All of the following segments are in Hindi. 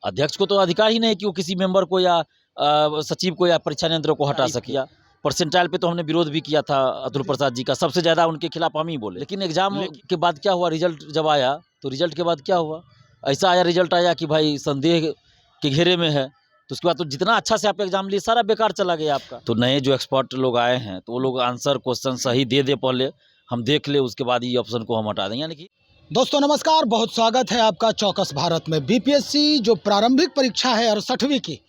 अध्यक्ष को तो अधिकार ही नहीं है कि वो किसी मेंबर को या सचिव को या परीक्षा नियंत्रक को हटा सके। परसेंटाइल पे तो हमने विरोध भी किया था अतुल प्रसाद जी का, सबसे ज़्यादा उनके खिलाफ हम ही बोले। लेकिन एग्जाम के बाद क्या हुआ, रिजल्ट जब आया तो रिजल्ट के बाद क्या हुआ, ऐसा आया रिजल्ट आया कि भाई संदेह के घेरे में है। तो उसके बाद तो जितना अच्छा से आप एग्जाम लिए सारा बेकार चला गया आपका। तो नए जो एक्सपर्ट लोग आए हैं तो वो लोग आंसर क्वेश्चन सही दे पहले, हम देख ले, उसके बाद ये ऑप्शन को हम हटा दें। यानी कि दोस्तों नमस्कार, बहुत स्वागत है आपका चौकस भारत में। बीपीएससी जो प्रारंभिक परीक्षा है 68वीं की,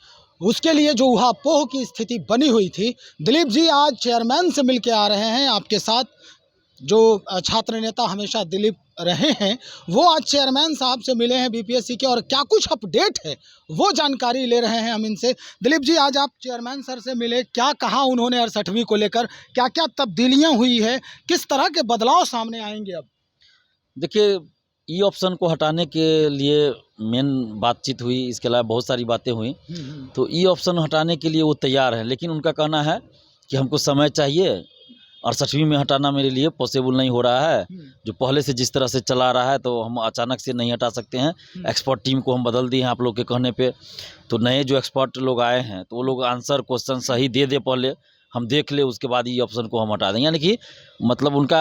उसके लिए जो ऊहापोह की स्थिति बनी हुई थी, दिलीप जी आज चेयरमैन से मिल के आ रहे हैं आपके साथ। जो छात्र नेता हमेशा दिलीप रहे हैं वो आज चेयरमैन साहब से मिले हैं बीपीएससी के, और क्या कुछ अपडेट है वो जानकारी ले रहे हैं हम इनसे। दिलीप जी आज आप चेयरमैन सर से मिले, क्या कहा उन्होंने 68वीं को लेकर, क्या क्या तब्दीलियाँ हुई है, किस तरह के बदलाव सामने आएंगे? अब देखिए, ई ऑप्शन को हटाने के लिए मेन बातचीत हुई, इसके अलावा बहुत सारी बातें हुई। तो ई ऑप्शन हटाने के लिए वो तैयार हैं, लेकिन उनका कहना है कि हमको समय चाहिए, 68वीं में हटाना मेरे लिए पॉसिबल नहीं हो रहा है। जो पहले से जिस तरह से चला रहा है तो हम अचानक से नहीं हटा सकते हैं। एक्सपर्ट टीम को हम बदल दिए हैं आप लोग के कहने पे। तो नए जो एक्सपर्ट लोग आए हैं तो वो लोग आंसर क्वेश्चन सही दे पहले, हम देख ले, उसके बाद ये ऑप्शन को हम हटा दें। यानी कि मतलब उनका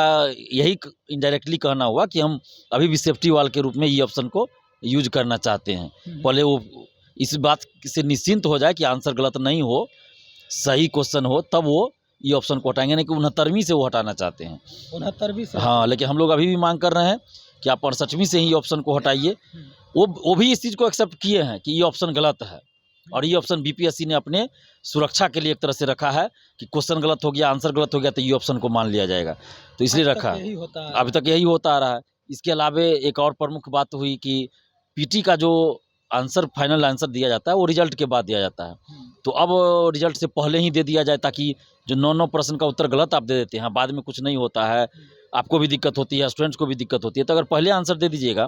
यही इनडायरेक्टली कहना हुआ कि हम अभी भी सेफ्टी वाल के रूप में ये ऑप्शन को यूज करना चाहते हैं। पहले वो इस बात से निश्चिंत हो जाए कि आंसर गलत नहीं हो, सही क्वेश्चन हो, तब वो ये ऑप्शन को हटाएंगे। नहीं कि 69वीं से वो हटाना चाहते हैं। 69वीं से? हाँ, लेकिन हम लोग अभी भी मांग कर रहे हैं कि आप 68वीं से ही ऑप्शन को हटाइए। वो भी इस चीज़ को एक्सेप्ट किए हैं कि ये ऑप्शन गलत है, और ये ऑप्शन बीपीएससी ने अपने सुरक्षा के लिए एक तरह से रखा है कि क्वेश्चन गलत हो गया, आंसर गलत हो गया तो ये ऑप्शन को मान लिया जाएगा। तो इसलिए रखा है, अभी तक यही होता आ रहा है। इसके अलावा एक और प्रमुख बात हुई कि पीटी का जो आंसर, फाइनल आंसर दिया जाता है वो रिजल्ट के बाद दिया जाता है। तो अब रिजल्ट से पहले ही दे दिया जाए, ताकि जो 9 प्रश्न का उत्तर गलत आप दे देते हैं, बाद में कुछ नहीं होता है, आपको भी दिक्कत होती है, स्टूडेंट्स को भी दिक्कत होती है। तो अगर पहले आंसर दे दीजिएगा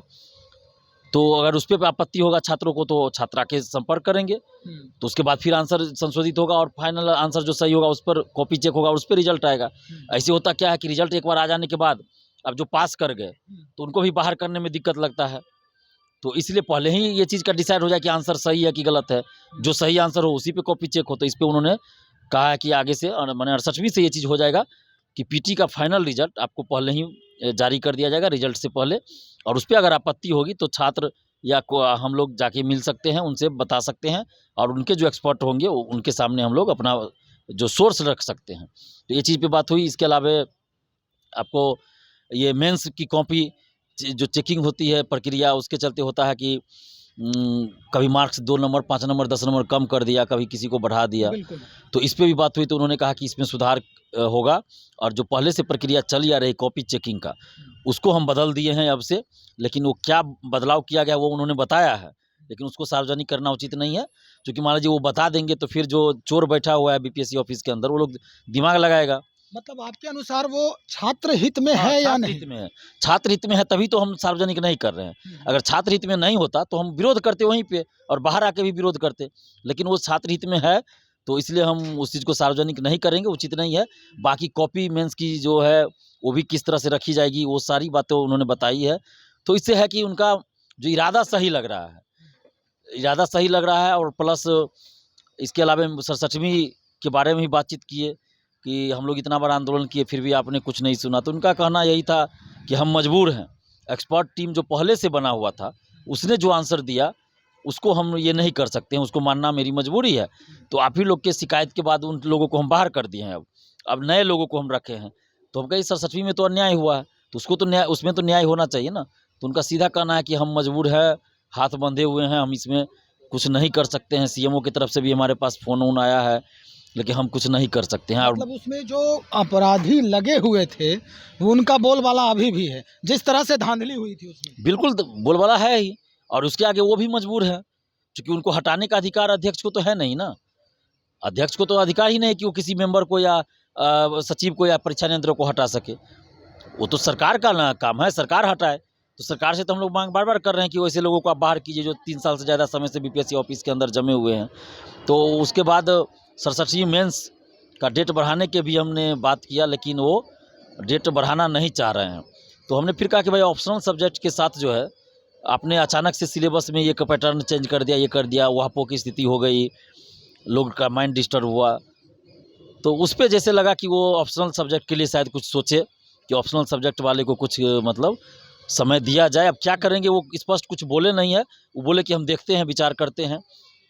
तो अगर उस पर आपत्ति होगा छात्रों को तो छात्रा के संपर्क करेंगे, तो उसके बाद फिर आंसर संशोधित होगा और फाइनल आंसर जो सही होगा उस पर कॉपी चेक होगा और उस पर रिजल्ट आएगा। ऐसे होता क्या है कि रिजल्ट एक बार आ जाने के बाद अब जो पास कर गए तो उनको भी बाहर करने में दिक्कत लगता है। तो इसलिए पहले ही ये चीज़ का डिसाइड हो जाए कि आंसर सही है कि गलत है। जो सही आंसर हो उसी पे कॉपी चेक हो। तो इस पर उन्होंने कहा है कि आगे से मैंने 68वीं से ये चीज़ हो जाएगा कि पीटी का फाइनल रिजल्ट आपको पहले ही जारी कर दिया जाएगा रिजल्ट से पहले, और उस पर अगर आपत्ति होगी तो छात्र या हम लोग जाके मिल सकते हैं, उनसे बता सकते हैं, और उनके जो एक्सपर्ट होंगे उनके सामने हम लोग अपना जो सोर्स रख सकते हैं। तो ये चीज़ पे बात हुई। इसके अलावा आपको ये मेंस की कॉपी जो चेकिंग होती है प्रक्रिया, उसके चलते होता है कि कभी मार्क्स 2 नंबर 5 नंबर 10 नंबर कम कर दिया, कभी किसी को बढ़ा दिया। तो इस पे भी बात हुई। तो उन्होंने कहा कि इसमें सुधार होगा, और जो पहले से प्रक्रिया चली आ रही कॉपी चेकिंग का, उसको हम बदल दिए हैं अब से। लेकिन वो क्या बदलाव किया गया वो उन्होंने बताया है, लेकिन उसको सार्वजनिक करना उचित नहीं है। क्योंकि मान लीजिए वो बता देंगे तो फिर जो चोर बैठा हुआ है बीपीएससी ऑफिस के अंदर, वो लोग दिमाग लगाएगा। मतलब आपके अनुसार वो छात्र हित में है या नहीं? हित में है, छात्र हित में है, तभी तो हम सार्वजनिक नहीं कर रहे हैं। अगर छात्र हित में नहीं होता तो हम विरोध करते वहीं पे, और बाहर आके भी विरोध करते। लेकिन वो छात्र हित में है तो इसलिए हम उस चीज़ को सार्वजनिक नहीं करेंगे, उचित नहीं है। बाकी कॉपी मेंस की जो है वो भी किस तरह से रखी जाएगी, वो सारी बातें उन्होंने बताई है। तो इससे है कि उनका जो इरादा सही लग रहा है, इरादा सही लग रहा है। और प्लस इसके अलावा 67वीं के बारे में भी बातचीत किए कि हम लोग इतना बड़ा आंदोलन किए फिर भी आपने कुछ नहीं सुना। तो उनका कहना यही था कि हम मजबूर हैं, एक्सपर्ट टीम जो पहले से बना हुआ था उसने जो आंसर दिया उसको हम ये नहीं कर सकते हैं, उसको मानना मेरी मजबूरी है। तो आप ही लोग के शिकायत के बाद उन लोगों को हम बाहर कर दिए हैं, अब नए लोगों को हम रखे हैं। तो हम कहीं 67वीं में तो अन्याय हुआ है, तो उसको तो न्याय, उसमें तो न्याय होना चाहिए ना। तो उनका सीधा कहना है कि हम मजबूर है, हाथ बंधे हुए हैं, हम इसमें कुछ नहीं कर सकते हैं। सीएमओ की तरफ से भी हमारे पास फ़ोन आया है, लेकिन हम कुछ नहीं कर सकते हैं। मतलब उसमें जो अपराधी लगे हुए थे वो उनका बोलबाला अभी भी है, जिस तरह से धांधली हुई थी उसमें। बिल्कुल बोलबाला है ही, और उसके आगे वो भी मजबूर है, क्योंकि उनको हटाने का अधिकार अध्यक्ष को तो है नहीं ना। अध्यक्ष को तो अधिकार ही नहीं है कि वो किसी मेंबर को या सचिव को या परीक्षा नियंत्रक को हटा सके। वो तो सरकार का ना काम है, सरकार हटाए। तो सरकार से तो हम लोग मांग बार बार कर रहे हैं कि वैसे लोगों को आप बाहर कीजिए जो 3 साल से ज़्यादा समय से बीपीएससी ऑफिस के अंदर जमे हुए हैं। तो उसके बाद 67वीं मेंस का डेट बढ़ाने के भी हमने बात किया, लेकिन वो डेट बढ़ाना नहीं चाह रहे हैं। तो हमने फिर कहा कि भाई ऑप्शनल सब्जेक्ट के साथ जो है आपने अचानक से सिलेबस में ये पैटर्न चेंज कर दिया, ये कर दिया, वहापो की स्थिति हो गई, लोग का माइंड डिस्टर्ब हुआ। तो उस पे जैसे लगा कि वो ऑप्शनल सब्जेक्ट के लिए शायद कुछ सोचे कि ऑप्शनल सब्जेक्ट वाले को कुछ मतलब समय दिया जाए। अब क्या करेंगे, वो स्पष्ट कुछ बोले नहीं है, वो बोले कि हम देखते हैं, विचार करते हैं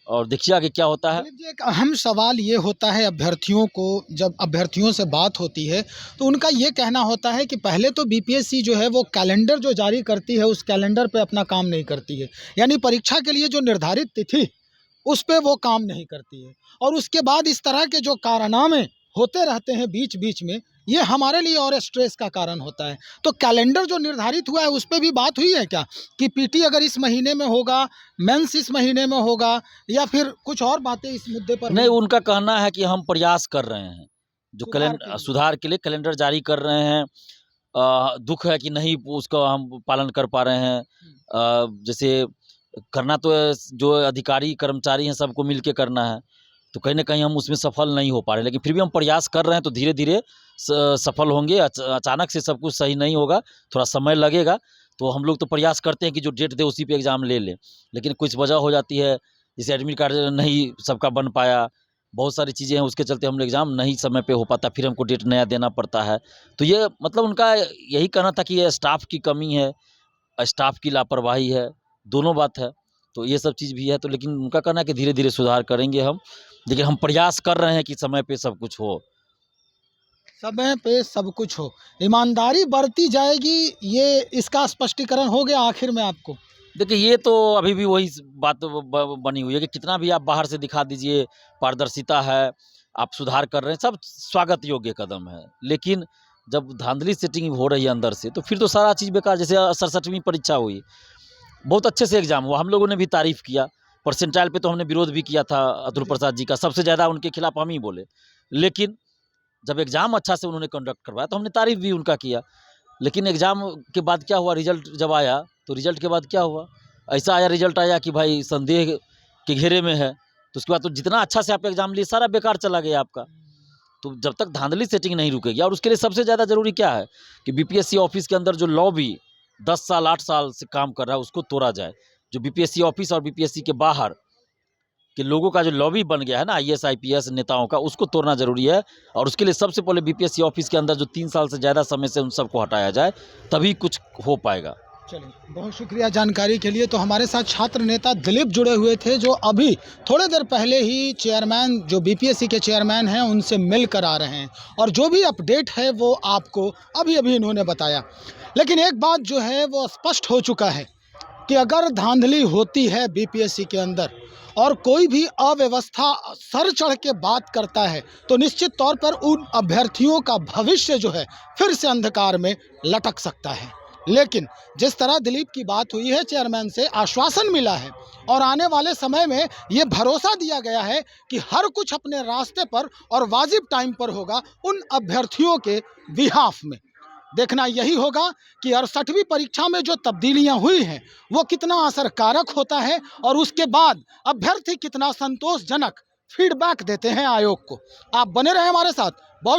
और देखिए आगे क्या होता है। दिलीप जी, एक अहम सवाल ये होता है अभ्यर्थियों को, जब अभ्यर्थियों से बात होती है तो उनका ये कहना होता है कि पहले तो बीपीएससी जो है वो कैलेंडर जो जारी करती है उस कैलेंडर पे अपना काम नहीं करती है, यानी परीक्षा के लिए जो निर्धारित तिथि उस पे वो काम नहीं करती है, और उसके बाद इस तरह के जो कारनामे होते रहते हैं बीच बीच में, ये हमारे लिए और स्ट्रेस का कारण होता है। तो कैलेंडर जो निर्धारित हुआ है उस पे भी बात हुई है क्या कि पीटी अगर इस महीने में होगा, मेंस इस महीने में होगा, या फिर कुछ और बातें इस मुद्दे पर नहीं, हुई? उनका कहना है कि हम प्रयास कर रहे हैं, जो सुधार के लिए। सुधार के लिए कैलेंडर जारी कर रहे हैं। दुख है कि नहीं उसका हम पालन कर पा रहे हैं। जैसे करना तो जो अधिकारी कर्मचारी हैं सबको मिल के करना है, तो कहीं ना कहीं हम उसमें सफल नहीं हो पा रहे, लेकिन फिर भी हम प्रयास कर रहे हैं, तो धीरे धीरे सफल होंगे। अचानक से सब कुछ सही नहीं होगा, थोड़ा समय लगेगा। तो हम लोग तो प्रयास करते हैं कि जो डेट दे उसी पे एग्ज़ाम ले लें, लेकिन कुछ वजह हो जाती है, जैसे एडमिट कार्ड नहीं सबका बन पाया, बहुत सारी चीज़ें हैं, उसके चलते हम एग्ज़ाम नहीं समय पे हो पाता, फिर हमको डेट नया देना पड़ता है। तो ये मतलब उनका यही कहना था कि ये स्टाफ की कमी है, स्टाफ की लापरवाही है, दोनों बात है। तो ये सब चीज़ भी है, तो लेकिन उनका कहना है कि धीरे-धीरे सुधार करेंगे हम, लेकिन हम प्रयास कर रहे हैं कि समय पे सब कुछ हो। समय पे सब कुछ हो, ईमानदारी बरती जाएगी, ये इसका स्पष्टीकरण हो गया आखिर में आपको? देखिए, ये तो अभी भी वही बात बनी हुई है कि कितना भी आप बाहर से दिखा दीजिए, पारदर्शिता है, आप सुधार कर रहे हैं, सब स्वागत योग्य कदम है। लेकिन जब धांधली सेटिंग हो रही है अंदर से, तो फिर तो सारा चीज़ बेकार। जैसे 67वीं परीक्षा हुई, बहुत अच्छे से एग्ज़ाम हुआ, हम लोगों ने भी तारीफ़ किया। परसेंटाइल पे तो हमने विरोध भी किया था अतुल प्रसाद जी का, सबसे ज़्यादा उनके खिलाफ हम ही बोले। लेकिन जब एग्ज़ाम अच्छा से उन्होंने कंडक्ट करवाया तो हमने तारीफ़ भी उनका किया। लेकिन एग्ज़ाम के बाद क्या हुआ, रिज़ल्ट जब आया, तो रिज़ल्ट के बाद क्या हुआ? ऐसा आया, रिज़ल्ट आया कि भाई संदेह के घेरे में है। तो उसके बाद तो जितना अच्छा से आप एग्ज़ाम लिए, सारा बेकार चला गया आपका। तो जब तक धांधली सेटिंग नहीं रुकेगी, और उसके लिए सबसे ज़्यादा ज़रूरी क्या है कि बीपीएससी ऑफिस के अंदर जो लॉबी 10 साल 8 साल से काम कर रहा है, उसको तोड़ा जाए। जो बीपीएससी ऑफिस और बीपीएससी के बाहर कि लोगों का जो लॉबी बन गया है ना, आईएएस आईपीएस नेताओं का, उसको तोड़ना ज़रूरी है। और उसके लिए सबसे पहले बीपीएससी ऑफिस के अंदर जो 3 साल से ज़्यादा समय से उन सबको हटाया जाए, तभी कुछ हो पाएगा। चलिए, बहुत शुक्रिया जानकारी के लिए। तो हमारे साथ छात्र नेता दिलीप जुड़े हुए थे, जो अभी थोड़े देर पहले ही चेयरमैन, जो बीपीएससी के चेयरमैन हैं, उनसे मिल कर आ रहे हैं, और जो भी अपडेट है वो आपको अभी अभी इन्होंने बताया। लेकिन एक बात जो है वो स्पष्ट हो चुका है कि अगर धांधली होती है बीपीएससी के अंदर और कोई भी अव्यवस्था सर चढ़ के बात करता है, तो निश्चित तौर पर उन अभ्यर्थियों का भविष्य जो है फिर से अंधकार में लटक सकता है। लेकिन जिस तरह दिलीप की बात हुई है, चेयरमैन से आश्वासन मिला है और आने वाले समय में ये भरोसा दिया गया है कि हर कुछ अपने रास्ते पर और वाजिब टाइम पर होगा उन अभ्यर्थियों के बिहाफ में। देखना यही होगा कि 68वीं परीक्षा में जो तब्दीलियां हुई हैं वो कितना असरकारक होता है, और उसके बाद अभ्यर्थी कितना संतोषजनक फीडबैक देते हैं आयोग को। आप बने रहें हमारे साथ। बहुत